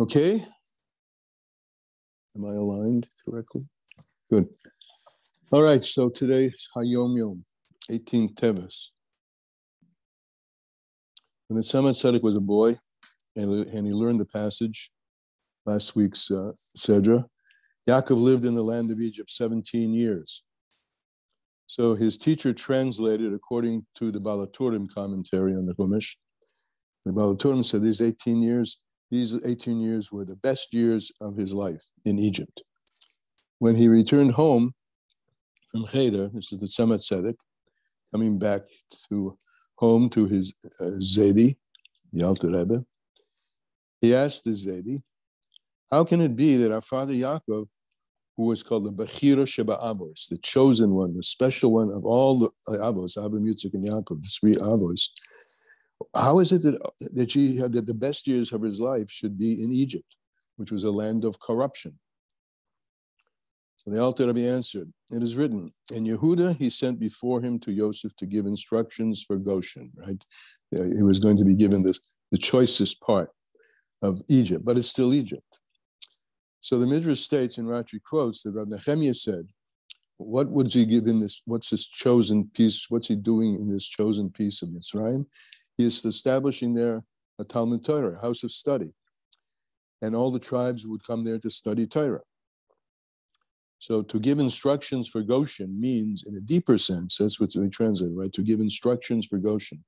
Okay? Am I aligned correctly? Good. All right, so today's Hayom Yom, 18 Teves. When the Tzemach Tzedek was a boy, and he learned the passage, last week's Sedra, Yaakov lived in the land of Egypt 17 years. So his teacher translated according to the Balaturim commentary on the Chumash. The Balaturim said these 18 years were the best years of his life in Egypt. When he returned home from Cheder, this is the Tzemach Tzedek, coming back to home to his Zedi, the Alter Rebbe, he asked the Zedi, how can it be that our father Yaakov, who was called the Bechira Sheba Avos, the chosen one, the special one of all the Avos, Abraham, Yitzchak, and Yaakov, the three Avos, how is it that the best years of his life should be in Egypt, which was a land of corruption? So the Alter Rebbe answered, it is written, in Yehuda he sent before him to Yosef to give instructions for Goshen, right? He was going to be given the choicest part of Egypt, but it's still Egypt. So the Midrash states, and Rashi quotes, that Rav Nehemiah said, what would he give in this, what's his chosen piece, what's he doing in this chosen piece of Mitzrayim? He is establishing there a Talmud Torah, a house of study. And all the tribes would come there to study Torah. So to give instructions for Goshen means, in a deeper sense, that's what we translate, right? To give instructions for Goshen.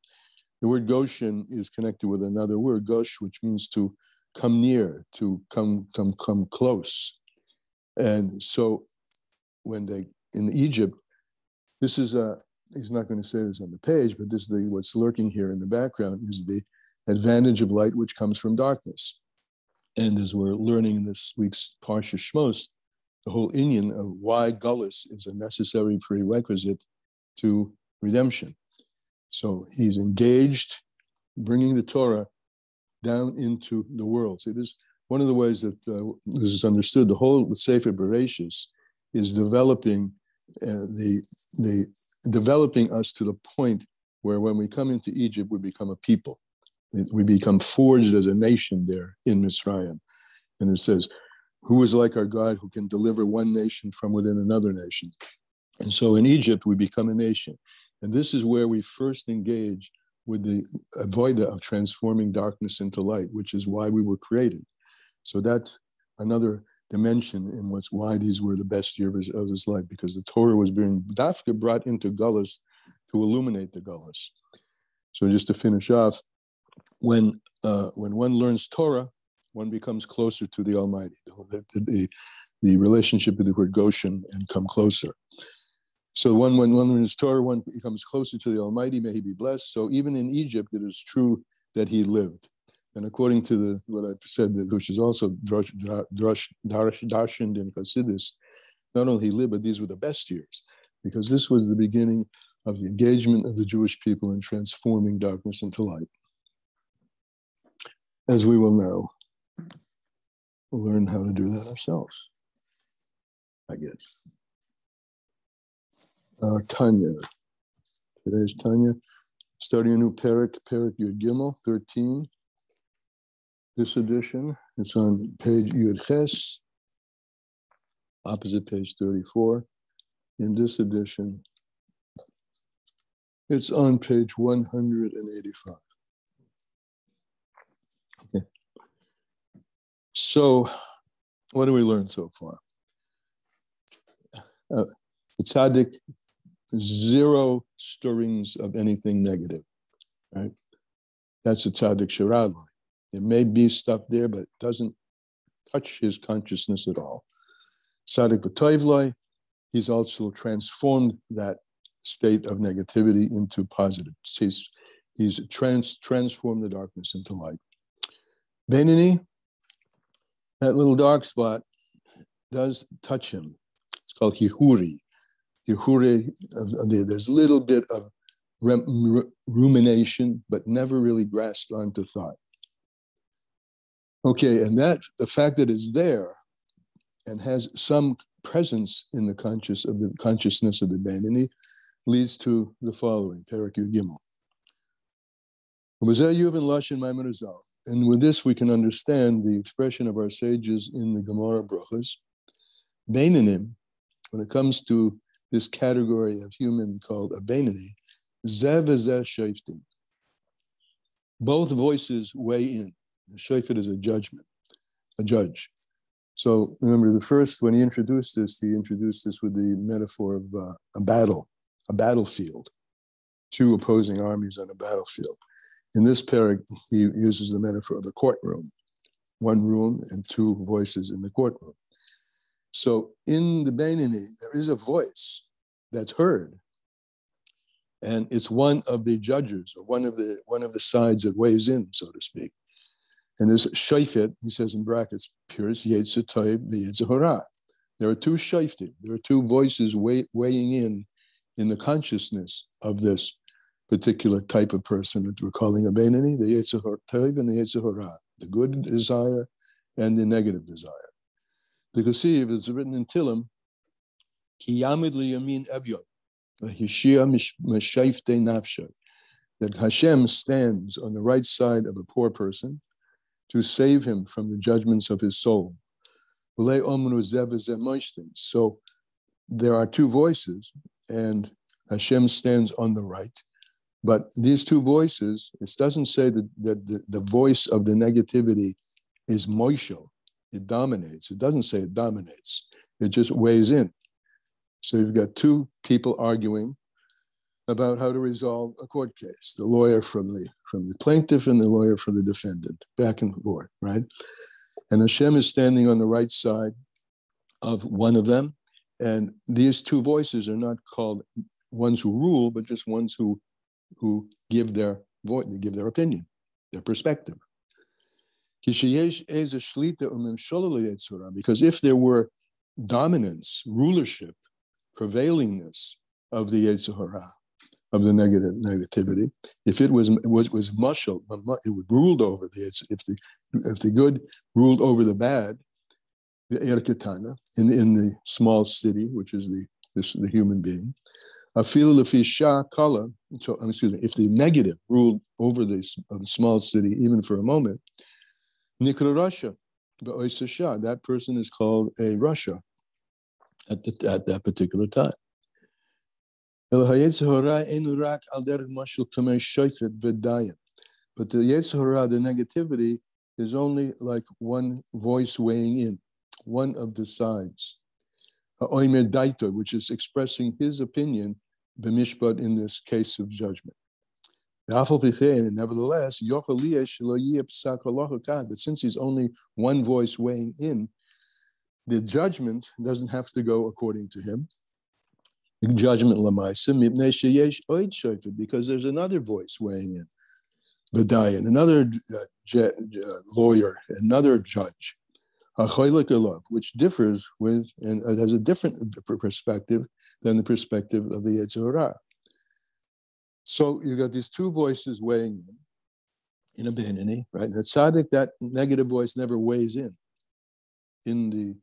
The word Goshen is connected with another word, Gosh, which means to come near, to come close. And so when in Egypt, this is he's not going to say this on the page, but this is what's lurking here in the background is the advantage of light which comes from darkness. And as we're learning in this week's Parsha Shmos, the whole inyan of why Gullus is a necessary prerequisite to redemption. So he's engaged, bringing the Torah down into the world. So it is one of the ways that this is understood. The whole Sefer Bereshis is developing developing us to the point where when we come into Egypt, we become a people. We become forged as a nation there in Mitzrayim. And it says, who is like our God who can deliver one nation from within another nation? And so in Egypt, we become a nation. And this is where we first engage with the avoida of transforming darkness into light, which is why we were created. So that's another dimension in why these were the best years of his life, because the Torah was being dafka brought into Gullus to illuminate the Gullus. So just to finish off, when one learns Torah, one becomes closer to the Almighty. The relationship with the word Goshen and come closer. So when one learns Torah, one becomes closer to the Almighty, may he be blessed. So even in Egypt, it is true that he lived. And according to what I've said, which is also darshaned in Chassidus, not only he lived, but these were the best years, because this was the beginning of the engagement of the Jewish people in transforming darkness into light. As we will know, we'll learn how to do that ourselves, I guess. Tanya. Today's Tanya. Starting a new Perek Yud Gimel, 13. This edition, it's on page Yud Ches, opposite page 34. In this edition, it's on page 185. Okay. So, what do we learn so far? The tzaddik, zero stirrings of anything negative, right? That's a tzaddik sharadli. There may be stuff there, but it doesn't touch his consciousness at all. Tzaddik v'toivloi, he's also transformed that state of negativity into positive. He's transformed the darkness into light. Benoni, that little dark spot, does touch him. It's called hihuri. Hihuri, there's a little bit of rumination, but never really grasped onto thought. Okay, and the fact that it's there and has some presence in the consciousness of the Benoni leads to the following, Perek Yud Gimel. And with this, we can understand the expression of our sages in the Gemara Brachos. Beinonim, when it comes to this category of human called a Benoni, Zev v'zeh shoftim. Both voices weigh in. The shofet is a judge. So remember, when he introduced this with the metaphor of a battlefield, two opposing armies on a battlefield. In this parak, he uses the metaphor of a courtroom, one room and two voices in the courtroom. So in the Benoni, there is a voice that's heard, and it's one of the judges, or one of the sides that weighs in, so to speak. And this shofet, he says in brackets, pures yetzer tov v'yetzer hara. There are two shoftim. There are two voices weighing in the consciousness of this particular type of person that we're calling a Benoni, the yetzer tov and the yetzer hara, the good desire and the negative desire. Because see, it's written in Tillim, ki yamid liyamin evyon, v'hishia meshayftei nafshay, that Hashem stands on the right side of a poor person to save him from the judgments of his soul. So there are two voices, and Hashem stands on the right. But these two voices, it doesn't say that the voice of the negativity is moishel. It dominates. It doesn't say it dominates. It just weighs in. So you've got two people arguing about how to resolve a court case, the lawyer from the plaintiff and the lawyer for the defendant, back and forth, right? And Hashem is standing on the right side of one of them, and these two voices are not called ones who rule, but just ones who give their voice, they give their opinion, their perspective. Because if there were dominance, rulership, prevailingness of the Yetzer Hara, of the negativity, if it was mushal, it would ruled over if the good ruled over the bad, the erketana in the small city, which is the human being. If the negative ruled over the small city, even for a moment, Nikra Russia, that person is called a Russia at that particular time. But the Yetzer Hara, the negativity, is only like one voice weighing in, one of the sides. Which is expressing his opinion, b'mishpat, in this case of judgment. Nevertheless, but since he's only one voice weighing in, the judgment doesn't have to go according to him. The judgment because there's another voice weighing in. The Dayan, another lawyer, another judge, which differs with and has a different perspective than the perspective of the Yetzer Hara. So you've got these two voices weighing in a Benoni, right? The tzaddik, that negative voice never weighs in. In the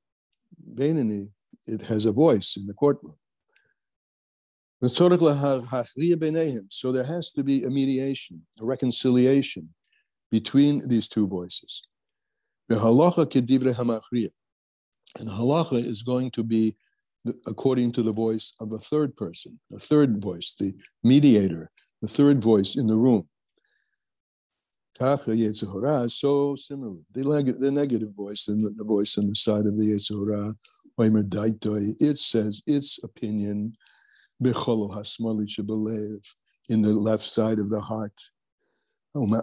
Benoni, it has a voice in the courtroom. So there has to be a mediation, a reconciliation between these two voices. And the halacha is going to be according to the voice of a third person, a third voice, the mediator, the third voice in the room. So similarly, the negative voice and the voice on the side of the Yetzer Hara, it says its opinion in the left side of the heart. And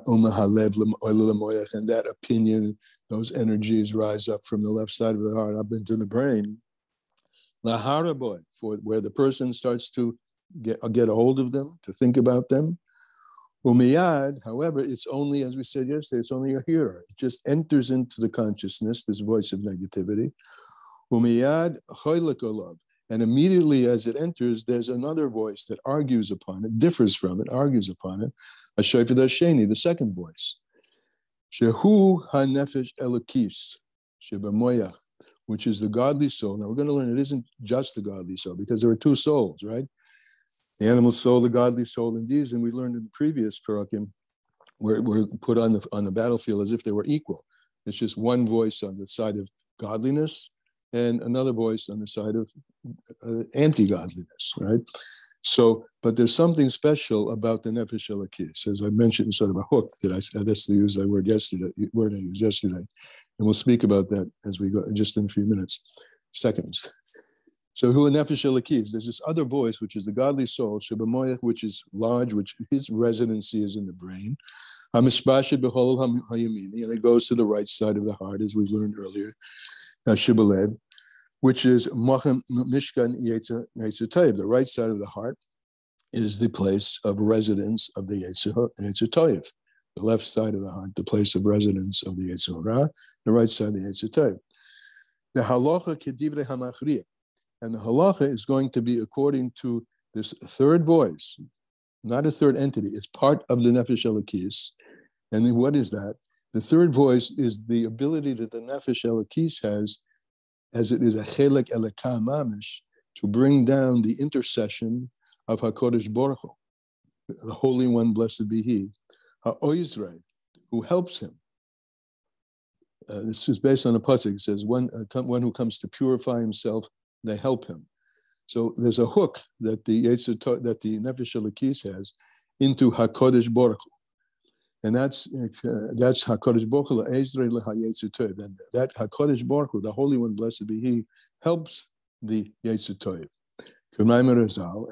that opinion, those energies rise up from the left side of the heart up into the brain. For where the person starts to get a hold of them, to think about them. However, it's only, as we said yesterday, it's only a hearer. It just enters into the consciousness, this voice of negativity. And immediately as it enters, there's another voice that argues upon it, differs from it, argues upon it. Ashayfid Hasheni, the second voice. Shehu hanefesh elokis, shebamoyach, which is the godly soul. Now we're going to learn it isn't just the godly soul, because there are two souls, right? The animal soul, the godly soul, and these, and we learned in the previous parakim, were put on the battlefield as if they were equal. It's just one voice on the side of godliness and another voice on the side of anti-godliness, right? So, but there's something special about the nefesh elokis, as I mentioned, sort of a hook that that's the use I word yesterday. Word I used yesterday, and we'll speak about that as we go, just in a few seconds. So, who a nefesh elokis? There's this other voice, which is the godly soul, shebamoyach, which is large, which his residency is in the brain. Hamishbashid b'chol hayamini, and it goes to the right side of the heart, as we've learned earlier. Shibaled, which is Mishkan Yetzer Toiv. The right side of the heart is the place of residence of the Yetzer Toiv. The left side of the heart, the place of residence of the Yetzer Hara. The right side, the Yetzer Toiv. The halacha kedivre hamachriya, and the halacha is going to be according to this third voice, not a third entity. It's part of the nefesh elokis. And then what is that? The third voice is the ability that the nefesh elokis has, as it is a chelek eleka mamish, to bring down the intercession of HaKadosh Baruch Hu, the Holy One, blessed be He, HaOizrei, who helps him. This is based on a pasuk. It says, one who comes to purify himself, they help him. So there's a hook that the Nefesh Elokis has into HaKadosh Baruch Hu. And that's HaKadosh Baruch Hu, Ezrei leHaYetzer Toiv. And that HaKadosh Baruch Hu, the Holy One, blessed be He, helps the Yetzer Toiv.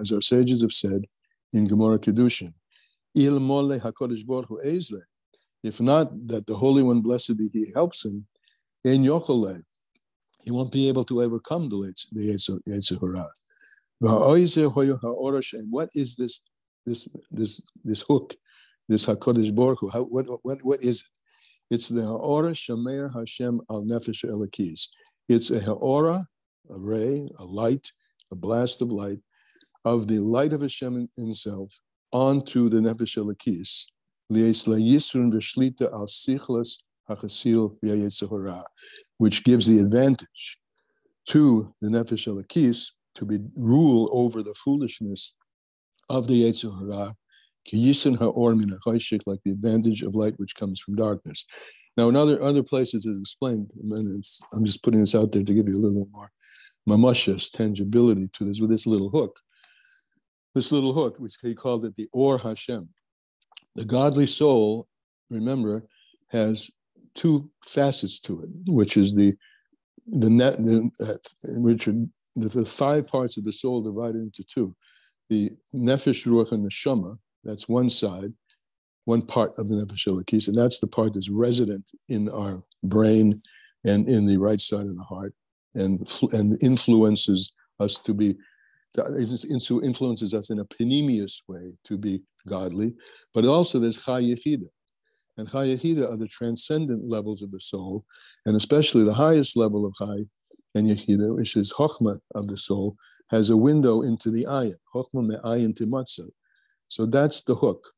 As our sages have said in Gemara Kedushin, Il mole HaKadosh Baruch Hu Ezrei. If not that the Holy One, blessed be He, helps him, in Yochale, he won't be able to overcome the Yetzer Hara. And what is this hook? This HaKadosh Baruch Hu, what is it? It's the Ha'ora Shamer Hashem al Nefesh Elokis. It's a Ha'ora, a ray, a light, a blast of light, of the light of Hashem himself onto the Nefesh Elokis, al Sichlas HaChasil V'Yetzer Hara, which gives the advantage to the Nefesh Elokis to be rule over the foolishness of the Yetzer Hara, like the advantage of light which comes from darkness. Now, in other places is explained, and I'm just putting this out there to give you a little bit more mamashas, tangibility to this, with this little hook, which he called it the Or Hashem. The godly soul, remember, has two facets to it, which is the 5 parts of the soul divided into 2. The nefesh, ruach, and neshama. That's one side, one part of the nefesh elokis, and that's the part that's resident in our brain and in the right side of the heart, and influences us to be, influences us in a penimius way to be godly. But also there's Chai Yechida, and Chai Yechida are the transcendent levels of the soul, and especially the highest level of Chai and Yechida, which is Chochmah of the soul, has a window into the ayin, Chochmah me'ayin timatzah. So that's the hook.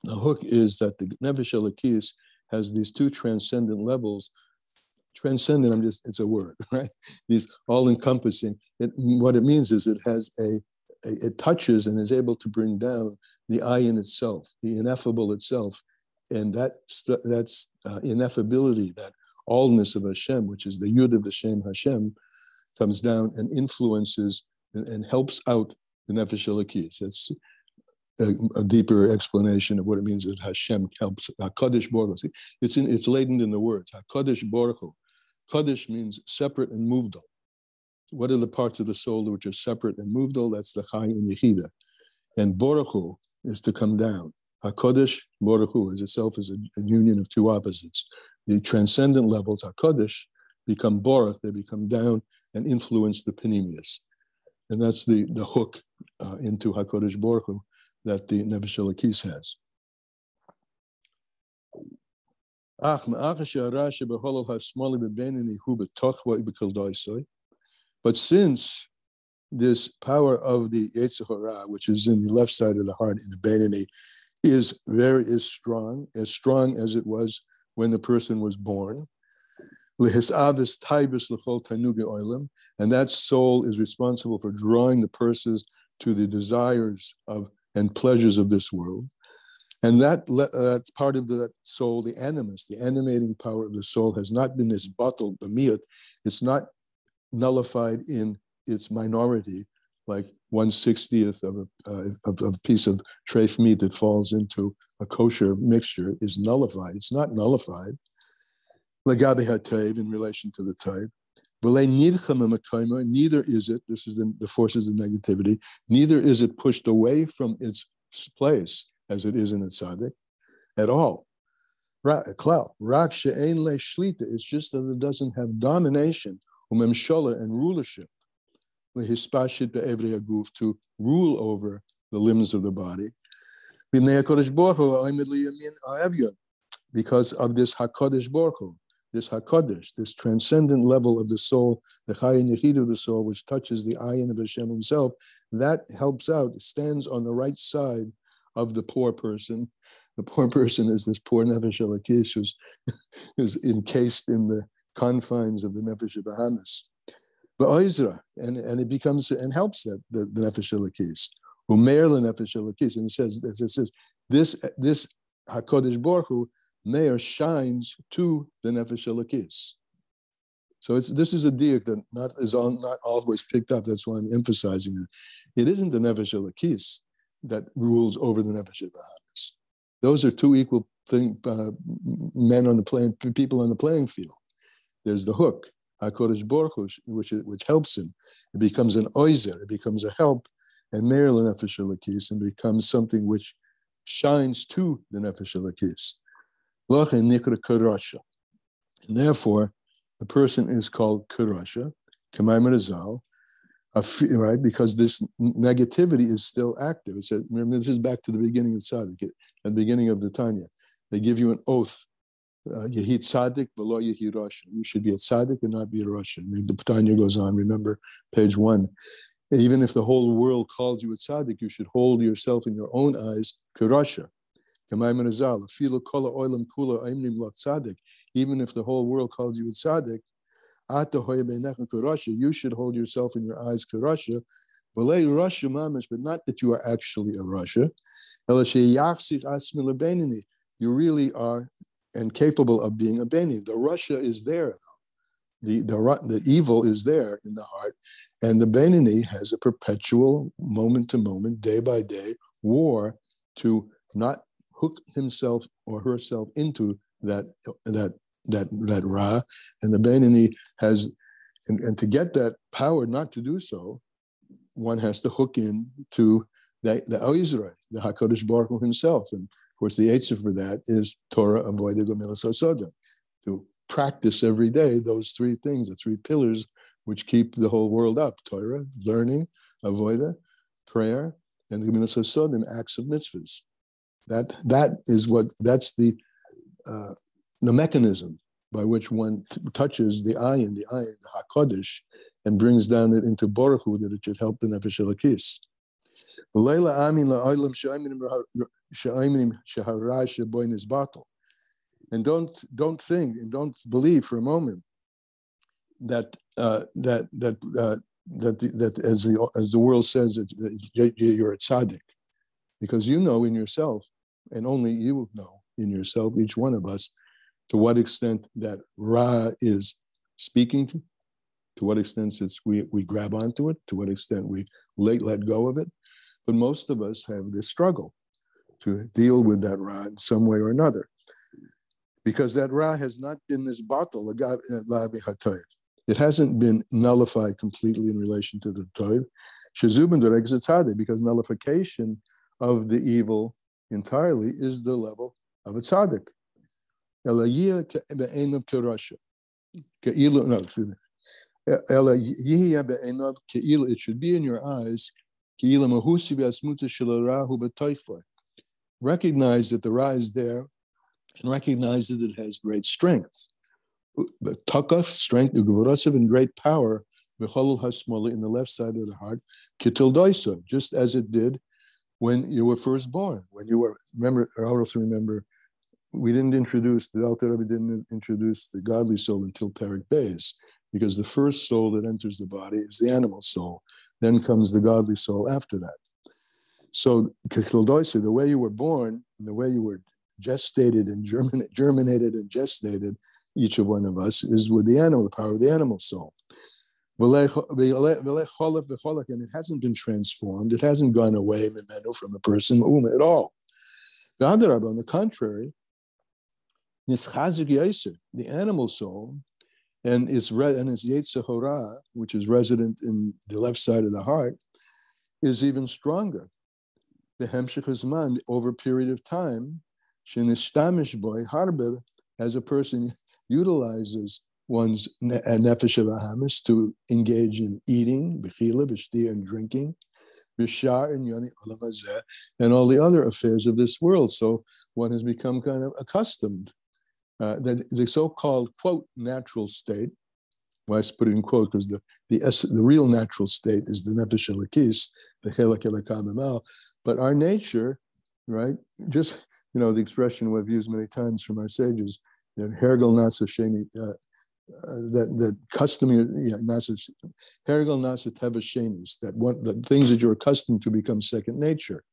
The hook is that the Nefesh Elokis has these 2 transcendent levels. Transcendent, it's a word, right? These all-encompassing. What it means is it touches and is able to bring down the ayin itself, the ineffable itself. And that's ineffability, that allness of Hashem, which is the Yud of the Shem Hashem, comes down and influences and helps out the Nefesh Elokis. That's a deeper explanation of what it means that Hashem helps. HaKadosh Baruch Hu. It's laden in the words. HaKadosh Baruch Hu. Kadosh means separate and moved. What are the parts of the soul which are separate and moved? That's the Chai and Yechida. And Baruch Hu is to come down. HaKadosh Baruch Hu is itself as a union of 2 opposites. The transcendent levels, HaKadosh, become Baruch, they become down and influence the Penimius. And that's the hook into HaKadosh Baruch Hu that the Nefesh Elokis has. But since this power of the Yetzer Hara, which is in the left side of the heart in the Benoni, is strong as it was when the person was born, and that soul is responsible for drawing the persons to the desires of and pleasures of this world. And that's part of the soul, the animus, the animating power of the soul has not been this bottled, the miyut. It's not nullified in its minority, like 1/60th of a piece of treif meat that falls into a kosher mixture is nullified. It's not nullified. Lagabi hatev in relation to the type. Neither is it, this is the forces of negativity, neither is it pushed away from its place as it is in a tzaddik at all. It's just that it doesn't have domination, and rulership, to rule over the limbs of the body. Because of this HaKadosh Baruch Hu, this HaKadosh, this transcendent level of the soul, the Chayin Yechid of the soul, which touches the ayin of Hashem himself, that helps out, stands on the right side of the poor person. The poor person is this poor Nefesh Elokis who's encased in the confines of the Nefesh Bahamas. But Oizra, and it becomes, and helps that, the Nefesh Elokis. Umeir Nefesh Elokis, and it says, this HaKadosh Baruch Hu, Meir shines to the Nefesh Elokis. So this is a diak that not always picked up. That's why I'm emphasizing it. It isn't the Nefesh Elokis that rules over the Nefesh Bahamas. Those are two equal men on the playing, people on the playing field. There's the hook, HaKadosh Baruch Hu, which helps him. It becomes an oizer, it becomes a help, and Meir Nefesh Elokis, and becomes something which shines to the Nefesh Elokis. And therefore, the person is called Kurasha, right? Because this negativity is still active. It says, remember, this is back to the beginning of Tzaddik, at the beginning of the Tanya. They give you an oath. Yehi Tzaddik, v'lo yehi Rasha. You should be a Tzaddik and not be a Rasha. The Tanya goes on, remember, page 1. Even if the whole world calls you a Tzaddik, you should hold yourself in your own eyes, Kurasha. Even if the whole world calls you a tzaddik, you should hold yourself in your eyes Rasha, but not that you are actually a Rasha. You really are and capable of being a Benoni. The Rasha is there. The evil is there in the heart, and the Benoni has a perpetual, moment-to-moment, day-by-day war to not hook himself or herself into that Ra, and the Benoni has, and to get that power not to do so, one has to hook in to the Israel, the HaKadosh Baruch Hu himself, and of course the answer for that is Torah, Avodah, Gemilas Hasoda, to practice every day those three things, the three pillars which keep the whole world up: Torah, learning, Avodah, prayer, and Gemilas Hasoda, and acts of mitzvahs. That's the mechanism by which one touches the ayin, the HaKadosh, and brings down it into Baruch Hu, that it should help the Nefesh Elokis. And don't think and don't believe for a moment that as the world says that you're a tzaddik, because you know in yourself, and only you know in yourself, each one of us, to what extent that Ra is speaking to what extent we grab onto it, to what extent we let go of it. But most of us have this struggle to deal with that Ra in some way or another, because that Ra has not been this bottle, it hasn't been nullified completely in relation to the Toiv, because nullification of the evil entirely is the level of a tzaddik. It should be in your eyes. Recognize that the Ra is there, and recognize that it has great strength. The takaf, strength, the gvurasav, and great power, in the left side of the heart, just as it did when you were first born. When you were, remember, I also remember, the Alter Rebbe didn't introduce the godly soul until Perek Beis, because the first soul that enters the body is the animal soul. Then comes the godly soul after that. So the way you were born, and the way you were gestated and germinated and gestated, each of one of us, is with the animal, the power of the animal soul. And it hasn't been transformed. It hasn't gone away from a person at all. On the contrary, the animal soul and its Yetzer Hora, which is resident in the left side of the heart, is even stronger. The Hemshech Zman, over a period of time, as a person utilizes one's nefesh habahamis to engage in eating, bechila, b'shtia, and drinking, b'shar, and yoni olam hazeh, and all the other affairs of this world. So one has become kind of accustomed. That the so-called, quote, natural state, why I put it in quote, because the real natural state is the nefesh elokis, the chelak elokam emal. But our nature, right, just, the expression we've used many times from our sages, that hergel nasa sheni, that customary, hergel nasa teva shenis, the things that you're accustomed to become second nature.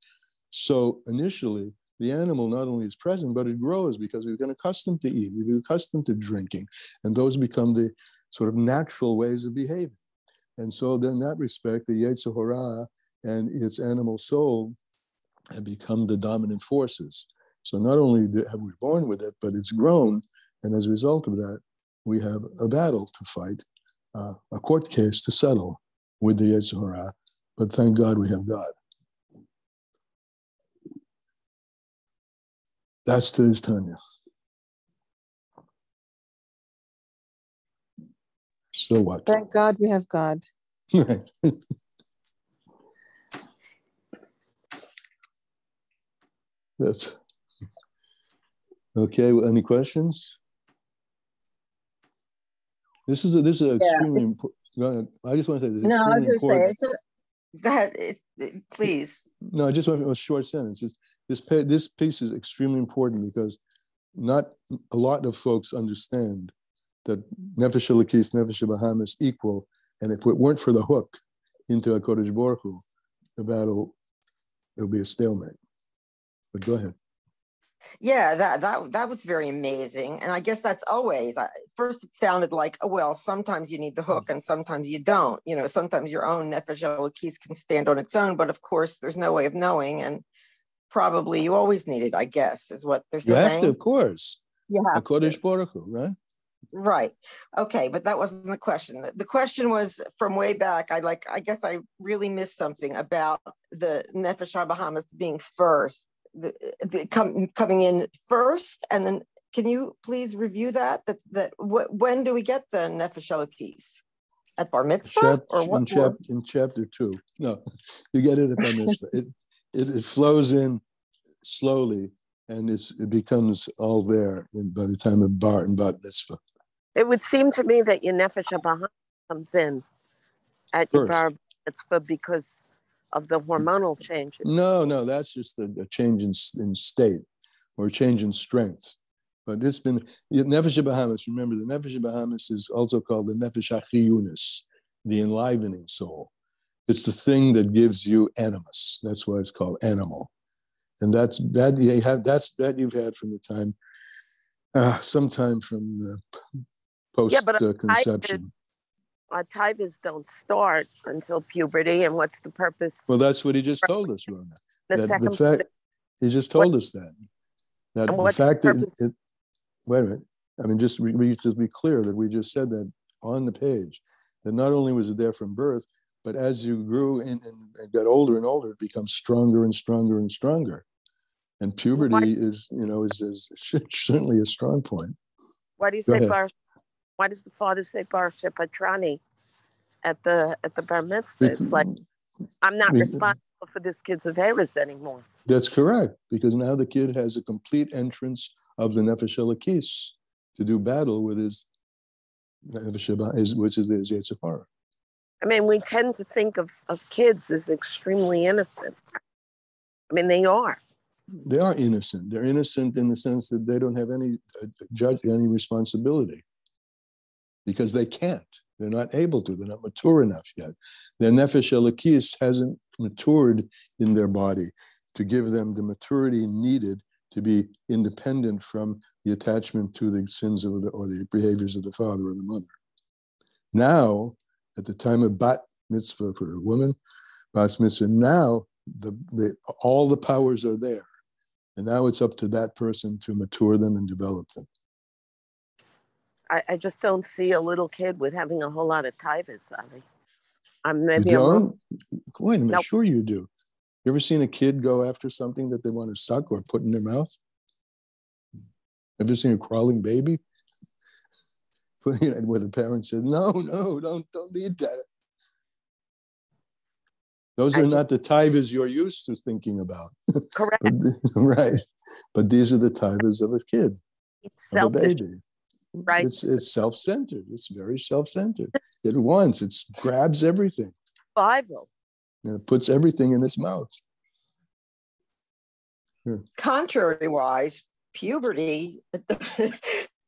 So initially, the animal not only is present, but it grows because we've been accustomed to eat, we've been accustomed to drinking, and those become the sort of natural ways of behaving. And so then in that respect, the Yetzer Hora and its animal soul have become the dominant forces. So not only have we born with it, but it's grown, and as a result of that, we have a battle to fight, a court case to settle with the Yetzer Hora. But thank God we have God. That's today's Tanya. So what? Thank God we have God. That's okay. Well, any questions? This is extremely important. Go ahead. I just want to say this. No, I was going to say. Go ahead, please. No, I just want a short sentence. This piece is extremely important because not a lot of folks understand that nefesh elokis, nefesh habahamis equal, and if it weren't for the hook into HaKadosh Baruch Hu, the battle, it'll be a stalemate. But go ahead. Yeah, that was very amazing, and I guess that's always. First, it sounded like, oh well, sometimes you need the hook, and sometimes you don't. Sometimes your own nefesh elokis can stand on its own, but of course, there's no way of knowing, and probably you always need it. I guess is what they're saying. You have to, of course. You have HaKadosh Baruch Hu, right? Right. Okay, but that wasn't the question. The question was from way back. I guess I really missed something about the nefesh habahamis being first. Coming in first, and then can you please review that? When do we get the nefesh elokis? At bar mitzvah or what? In chapter 2. No, you get it at bar mitzvah. It flows in slowly, and it becomes all there by the time of bar and bat mitzvah. It would seem to me that your nefesh habahamis comes in at your bar mitzvah because of the hormonal changes. No, that's just a change in state or a change in strength. But it's been nefesh habahamis. Remember, the nefesh habahamis is also called the nefesh achiyunis, the enlivening soul. It's the thing that gives you animus. That's why it's called animal, and that you've had from the time, sometime from post conception. Our Teves don't start until puberty, and what's the purpose? Well, that's what he just told us, Rona. He just told us that the fact that wait a minute. I mean, just be clear that we just said that on the page, that not only was it there from birth, but as you grew and got older and older, it becomes stronger and stronger and stronger. And puberty is certainly a strong point. Why do you say bar? Why does the father say bar shepatrani at the bar mitzvah? It's like, I'm not responsible for this kid's averas anymore. That's correct, because now the kid has a complete entrance of the nefesh elokis to do battle with his nefesh, which is his Yetzer Hora. I mean, we tend to think of kids as extremely innocent. I mean, they are. They are innocent. They're innocent in the sense that they don't have any any responsibility, because they can't. They're not able to. They're not mature enough yet. Their nefesh elokis hasn't matured in their body, to give them the maturity needed to be independent from the attachment to the sins or the behaviors of the father or the mother. Now, at the time of bat mitzvah for a woman, bas mitzvah, now all the powers are there. And now it's up to that person to mature them and develop them. I just don't see a little kid with having a whole lot of Teves, Ali. You don't? Wait a minute, Nope. Sure you do. You ever seen a kid go after something that they want to suck or put in their mouth? Ever seen a crawling baby? Where the parents said, no, don't eat that. Those are not the Teves you're used to thinking about. Correct. Right. But these are the Teves of a kid, It's of selfish. a baby. Right. It's self-centered. It's very self-centered. It wants, it grabs everything. Survival. And it puts everything in its mouth. Sure. Contrary-wise, puberty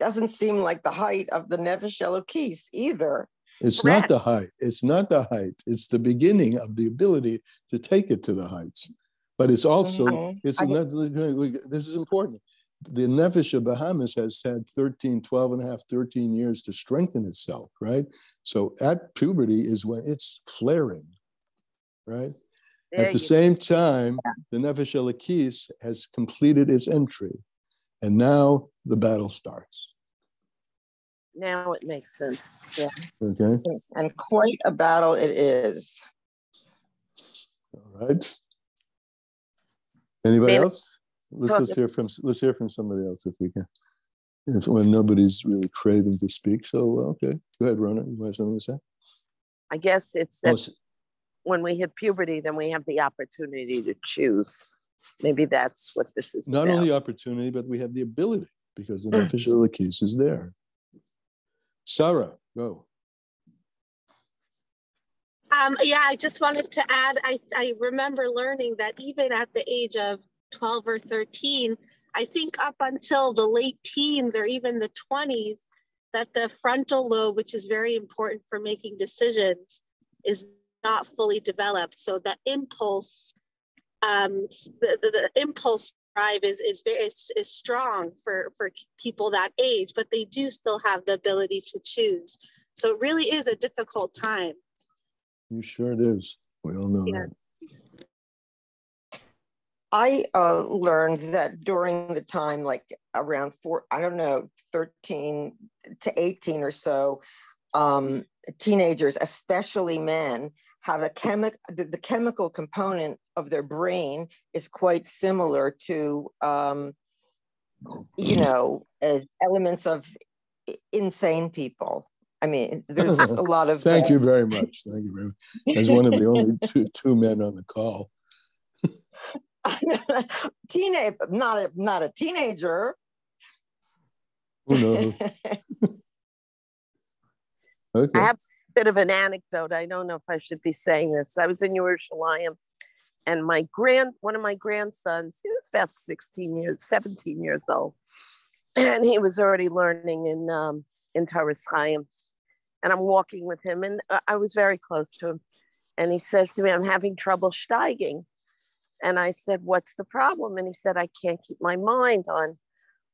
doesn't seem like the height of the Nefesh Elokis either. It's not the height. It's not the height. It's the beginning of the ability to take it to the heights. But it's also, this is important. The Nefesh of Bahamas has had 12 and a half, 13 years to strengthen itself, right? So at puberty is when it's flaring, right? At the same time, the Nefesh Elokis has completed its entry. And now the battle starts. Now it makes sense. Yeah. Okay. And quite a battle it is. All right. Anybody else? Let's hear from somebody else if we can. When nobody's really craving to speak. So okay. Go ahead, Rona. You have something to say? I guess it's when we hit puberty, then we have the opportunity to choose. Maybe that's what this is Not about. only opportunity, but we have the ability because the Nefesh Elokis is there. Sarah, go. I just wanted to add, I remember learning that even at the age of 12 or 13, I think up until the late teens or even the 20s, that the frontal lobe, which is very important for making decisions, is not fully developed. So the impulse, the impulse drive is strong for people that age, but they do still have the ability to choose. So it really is a difficult time. You sure it is. We all know that. I learned that during the time, like around 13 to 18 or so, teenagers, especially men, have the chemical component of their brain is quite similar to, elements of insane people. I mean, there's a lot of. Thank you very much. Thank you very much. As one of the only two men on the call. Not a teenager. Who knows? Okay. I have a bit of an anecdote. I don't know if I should be saying this. I was in Yerushalayim, and one of my grandsons, he was about 17 years old, and he was already learning in Torah Chaim. And I'm walking with him, and I was very close to him. And he says to me, "I'm having trouble steiging." And I said, "What's the problem?" And he said, "I can't keep my mind on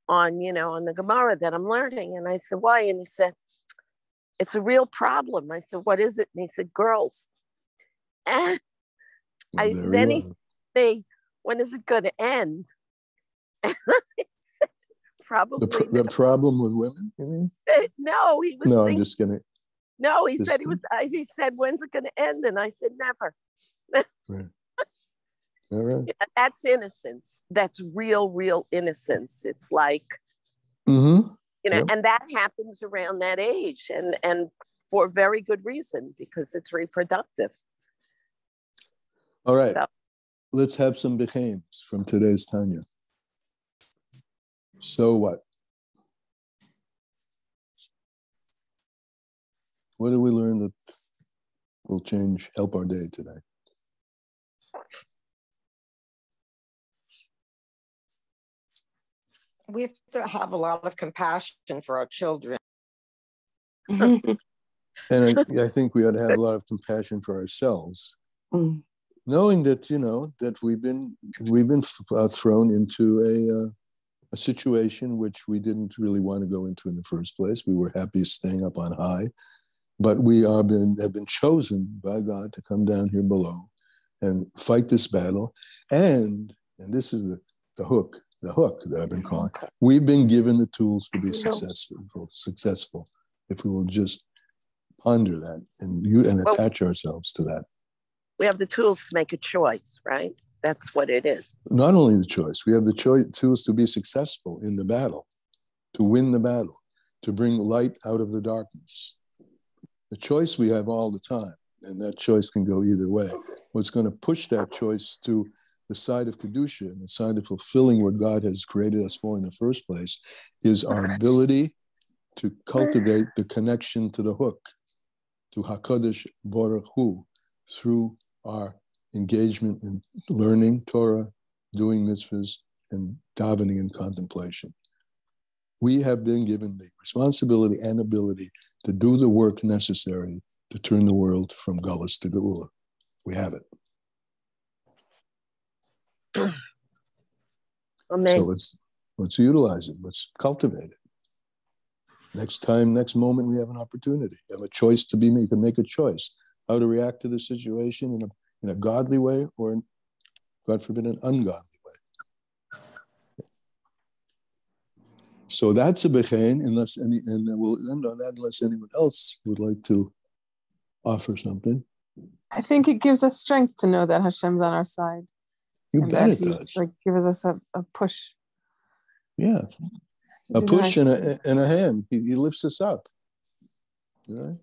the Gemara that I'm learning." And I said, "Why?" And he said, "It's a real problem." I said, "What is it?" And he said, "Girls." And then he said to me, "When is it going to end?" And I said, "Probably the problem with women, you mean?" No, he was. No, I'm just kidding. No, he said he said, "When's it going to end?" And I said, "Never." Right. All right. Yeah, that's innocence. That's real innocence. It's like, Yep. and that happens around that age, and for very good reason, because it's reproductive. All right. Let's have some bechems from today's Tanya. So what? What did we learn that will help our day today? We have to have a lot of compassion for our children. And I think we ought to have a lot of compassion for ourselves. knowing that, you know, that we've been thrown into a situation which we didn't really want to go into in the first place. We were happy staying up on high, but we have been chosen by God to come down here below and fight this battle. And this is the hook that I've been calling. We've been given the tools to be successful if we will just ponder that and attach ourselves to that. We have the tools to make a choice, right? That's what it is. Not only the choice, we have the tools to be successful in the battle, to win the battle, to bring light out of the darkness. The choice we have all the time, and that choice can go either way. What's going to push that choice to the side of Kedusha and the side of fulfilling what God has created us for in the first place is our ability to cultivate the connection to the hook, to HaKadosh Baruch Hu, through our engagement in learning Torah, doing mitzvahs, and davening and contemplation. We have been given the responsibility and ability to do the work necessary to turn the world from Galus to Geula. We have it. Amen. So let's utilize it. Let's cultivate it. Next time, next moment, we have an opportunity. We have a choice to be made. You can make a choice how to react to the situation in a godly way or, God forbid, an ungodly way. So that's a bechein, and we'll end on that unless anyone else would like to offer something. I think it gives us strength to know that Hashem's on our side. You and bet that it does. Like gives us a push. Yeah, a push and a hand. He lifts us up. Right?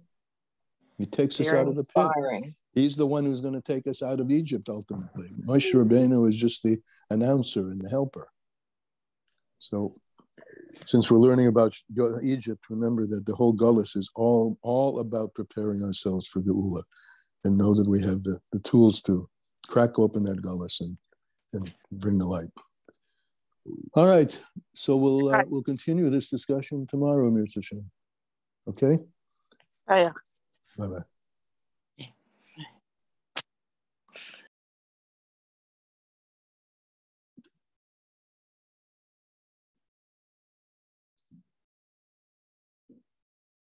He takes us out of the pit. He's the one who's going to take us out of Egypt ultimately. Moshe Rabbeinu is just the announcer and the helper. So, since we're learning about Egypt, remember that the whole Gullus is all about preparing ourselves for Geula, and know that we have the tools to crack open that Gullus and bring the light. All right, so we'll continue this discussion tomorrow, Mir Tashem. Okay? Yeah. Bye-bye.